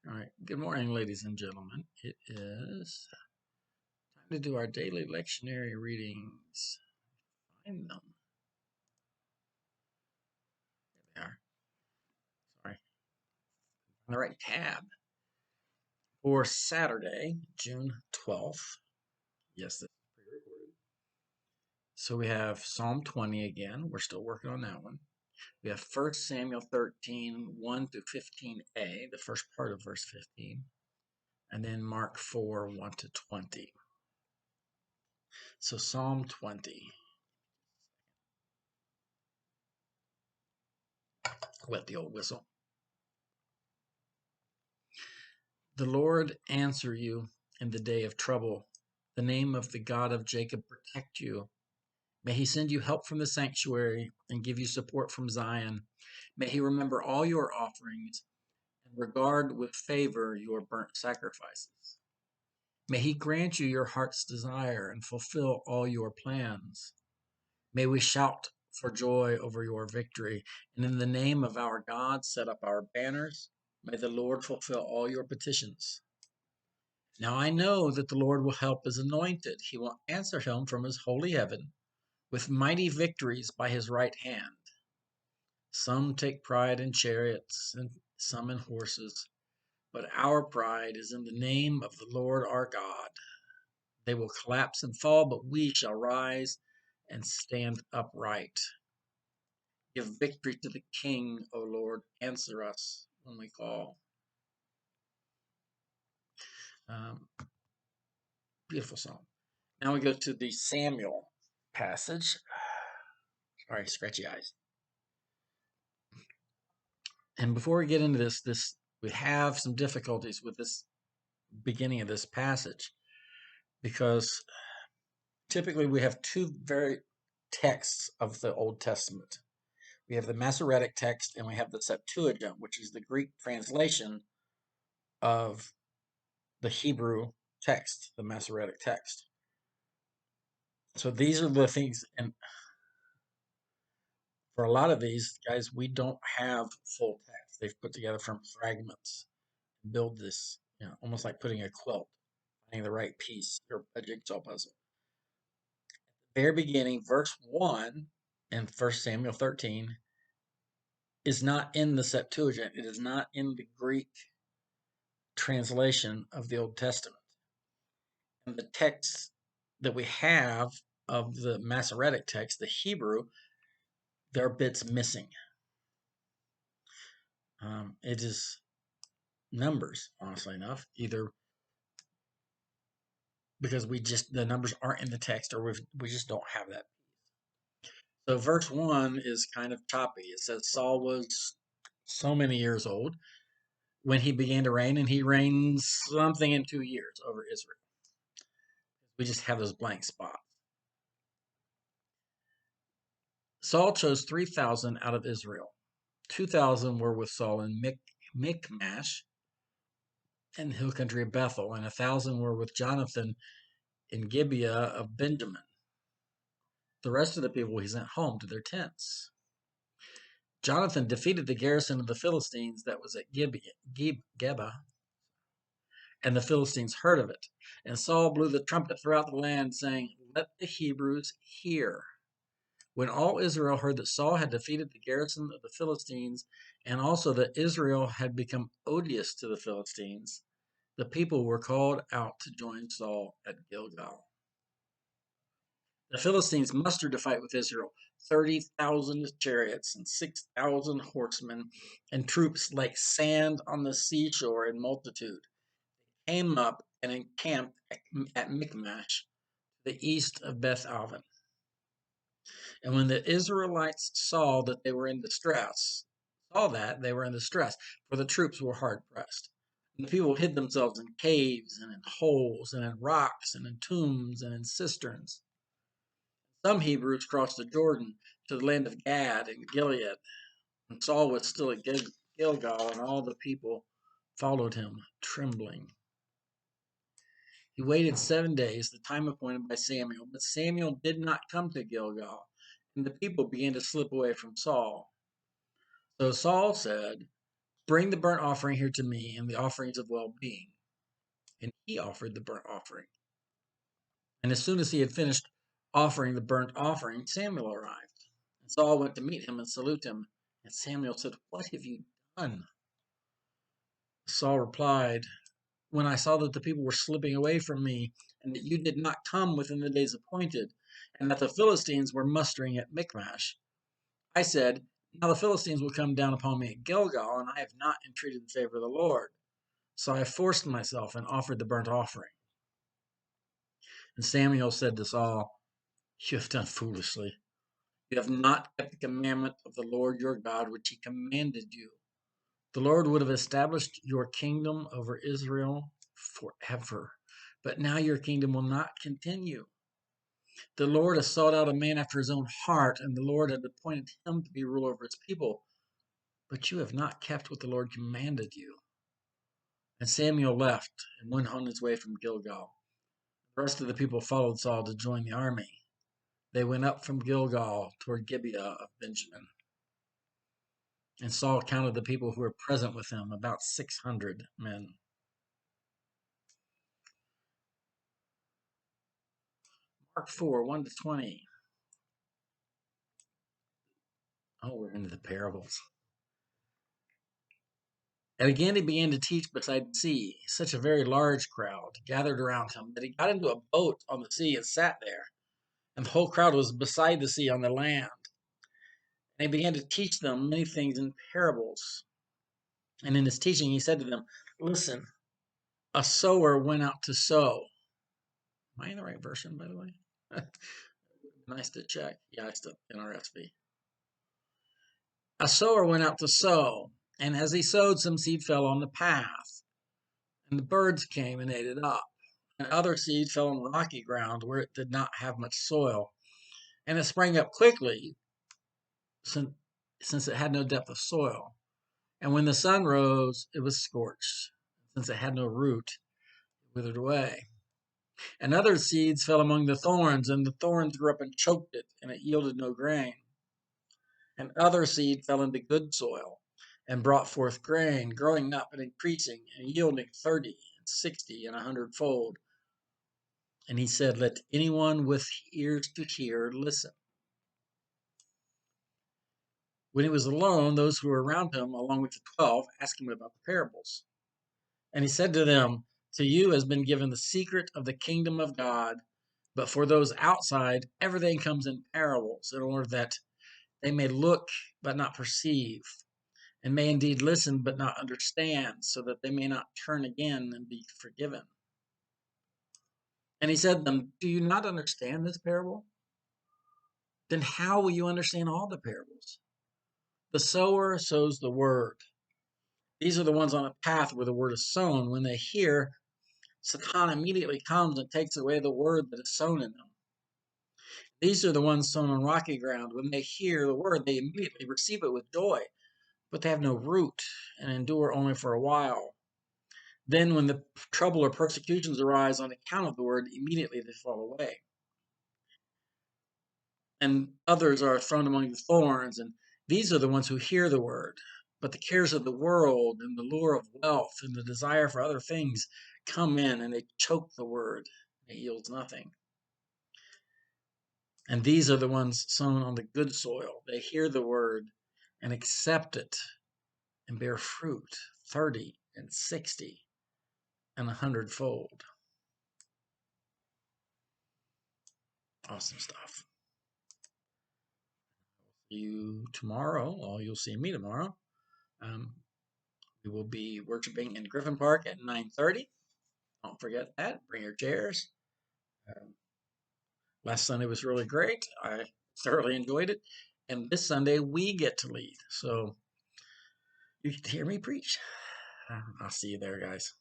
All right. Good morning, ladies and gentlemen. It is time to do our daily lectionary readings. Find them. There they are. Sorry. On the right tab for Saturday, June 12th. Yes, this is pre-recorded. So we have Psalm 20 again. We're still working on that one. We have 1 Samuel 13, 1 through 15a, the first part of verse 15. And then Mark 4, 1 to 20. So Psalm 20. Wet the old whistle. The Lord answer you in the day of trouble. The name of the God of Jacob protect you. May he send you help from the sanctuary and give you support from Zion. May he remember all your offerings and regard with favor your burnt sacrifices. May he grant you your heart's desire and fulfill all your plans. May we shout for joy over your victory, and in the name of our God set up our banners. May the Lord fulfill all your petitions. Now I know that the Lord will help his anointed. He will answer him from his holy heaven with mighty victories by his right hand. Some take pride in chariots and some in horses, but our pride is in the name of the Lord our God. They will collapse and fall, but we shall rise and stand upright. Give victory to the King, O Lord. Answer us when we call. Beautiful song. Now we go to the Samuel passage. Sorry, scratchy eyes. And before we get into this we have some difficulties with this beginning of this passage because typically we have two very texts of the Old Testament. We have the Masoretic text and we have the Septuagint, which is the Greek translation of the Hebrew text, the Masoretic text. So these are the things, and for a lot of these guys, we don't have full text. They've put together from fragments, build this, almost like putting a quilt, finding the right piece or a jigsaw puzzle. Very beginning, verse 1 in 1 Samuel 13 is not in the Septuagint. It is not in the Greek translation of the Old Testament. And the text that we have of the Masoretic text, the Hebrew, there are bits missing. It is numbers, honestly enough, either because the numbers aren't in the text or we just don't have that. So verse 1 is kind of choppy. It says Saul was so many years old when he began to reign, and he reigned something in 2 years over Israel. We just have those blank spots. Saul chose 3,000 out of Israel. 2,000 were with Saul in Michmash and the hill country of Bethel, and 1,000 were with Jonathan in Gibeah of Benjamin. The rest of the people he sent home to their tents. Jonathan defeated the garrison of the Philistines that was at Geba, and the Philistines heard of it. And Saul blew the trumpet throughout the land, saying, "Let the Hebrews hear." When all Israel heard that Saul had defeated the garrison of the Philistines, and also that Israel had become odious to the Philistines, the people were called out to join Saul at Gilgal. The Philistines mustered to fight with Israel 30,000 chariots and 6,000 horsemen, and troops like sand on the seashore in multitude. They came up and encamped at Michmash, to the east of Beth Aven. And when the Israelites saw that they were in distress, for the troops were hard pressed. And the people hid themselves in caves and in holes and in rocks and in tombs and in cisterns. Some Hebrews crossed the Jordan to the land of Gad and Gilead. And Saul was still at Gilgal, and all the people followed him, trembling. He waited 7 days, the time appointed by Samuel, but Samuel did not come to Gilgal, and the people began to slip away from Saul. So Saul said, Bring the burnt offering here to me and the offerings of well-being. And he offered the burnt offering. And as soon as he had finished offering the burnt offering, Samuel arrived. And Saul went to meet him and salute him. And Samuel said, "What have you done?" Saul replied, "When I saw that the people were slipping away from me, and that you did not come within the days appointed, and that the Philistines were mustering at Michmash, I said, now the Philistines will come down upon me at Gilgal, and I have not entreated the favor of the Lord. So I forced myself and offered the burnt offering." And Samuel said to Saul, "You have done foolishly. You have not kept the commandment of the Lord your God, which he commanded you. The Lord would have established your kingdom over Israel forever. But now your kingdom will not continue. The Lord has sought out a man after his own heart, and the Lord had appointed him to be ruler over his people. But you have not kept what the Lord commanded you." And Samuel left and went on his way from Gilgal. The rest of the people followed Saul to join the army. They went up from Gilgal toward Gibeah of Benjamin. And Saul counted the people who were present with him, about 600 men. Mark 4, 1 to 20. Oh, we're into the parables. And again he began to teach beside the sea. Such a very large crowd gathered around him that he got into a boat on the sea and sat there. And the whole crowd was beside the sea on the land. And he began to teach them many things in parables. And in his teaching, he said to them, "Listen, a sower went out to sow." Am I in the right version, by the way? Nice to check. Yeah, I still NRSV. "A sower went out to sow, and as he sowed, some seed fell on the path, and the birds came and ate it up. And other seed fell on rocky ground where it did not have much soil, and it sprang up quickly, since it had no depth of soil. And when the sun rose, it was scorched. Since it had no root, it withered away. And other seeds fell among the thorns, and the thorns grew up and choked it, and it yielded no grain. And other seed fell into good soil, and brought forth grain, growing up and increasing, and yielding 30 and 60 and 100-fold." And he said, "Let anyone with ears to hear listen." When he was alone, those who were around him, along with the 12, asked him about the parables. And he said to them, "To you has been given the secret of the kingdom of God, but for those outside, everything comes in parables, in order that they may look but not perceive, and may indeed listen but not understand, so that they may not turn again and be forgiven." And he said to them, "Do you not understand this parable? Then how will you understand all the parables? The sower sows the word. These are the ones on a path where the word is sown. When they hear, Satan immediately comes and takes away the word that is sown in them. These are the ones sown on rocky ground. When they hear the word, they immediately receive it with joy, but they have no root and endure only for a while. Then, when the trouble or persecutions arise on account of the word, immediately they fall away. And others are thrown among the thorns, and these are the ones who hear the word. But the cares of the world and the lure of wealth and the desire for other things come in, and they choke the word. It yields nothing. And these are the ones sown on the good soil. They hear the word and accept it and bear fruit, 30 and 60 and 100-fold. Awesome stuff. See you tomorrow. Well, you'll see me tomorrow. We will be worshiping in Griffin Park at 9:30. Don't forget that. Bring your chairs. Um, Last Sunday was really great. I thoroughly enjoyed it. And this Sunday we get to lead. So you get to hear me preach. I'll see you there, guys.